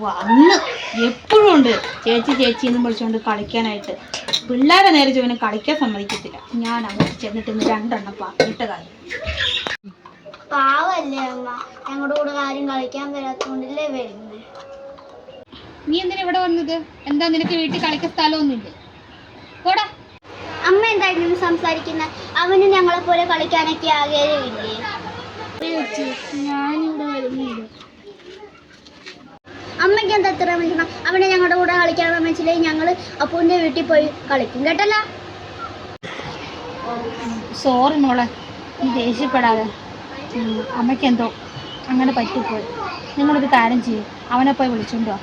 വന്ന് എപ്പോഴും ഉണ്ട് ചേച്ചി ചേച്ചി എന്ന് വിളിച്ചുകൊണ്ട് കളിക്കാനായിട്ട്. പിള്ളേരെ നേരെ ചോദിനെ കളിക്കാൻ സമ്മതിക്കത്തില്ല. ഞാൻ അങ്ങോട്ട് ചെന്നിട്ട് ഇന്ന് 2 എണ്ണം പറഞ്ഞിട്ട് കാര്യം. പാവല്ലേ അമ്മ, ഞങ്ങളുടെ കൂടെ ആരും കളിക്കാൻ വരാത്തോണ്ടല്ലേ വരുന്നത്. നീ എന്തിനാ ഇവിടെ വന്നത്? എന്താ നിനക്ക് വീട്ടിൽ കളിക്കാൻ സ്ഥലമൊന്നുമില്ലേ? പോടാ. അമ്മ എന്തായിരുന്നു സംസാരിക്കുന്നത്? അവന് ഞങ്ങളെ പോലെ കളിക്കാനൊക്കെ ആഗ്രഹമില്ലേ? ഞാനിവിടെ വരുന്നില്ല. അമ്മയ്ക്ക് എന്താ എത്ര വിളിക്കണം? അവനെ ഞങ്ങളുടെ കൂടെ കളിക്കാൻ വെച്ചില്ലേ ഞങ്ങൾ അപ്പൂൻ്റെ വീട്ടിൽ പോയി കളിക്കും കേട്ടല്ലോ. സോറി മോളെ, നീ ദേഷ്യപ്പെടാതെ. അമ്മയ്ക്ക് എന്തോ അങ്ങനെ പറ്റിപ്പോയി. നിങ്ങളൊരു കാര്യം ചെയ്യും, അവനെ പോയി വിളിച്ചോണ്ടോ.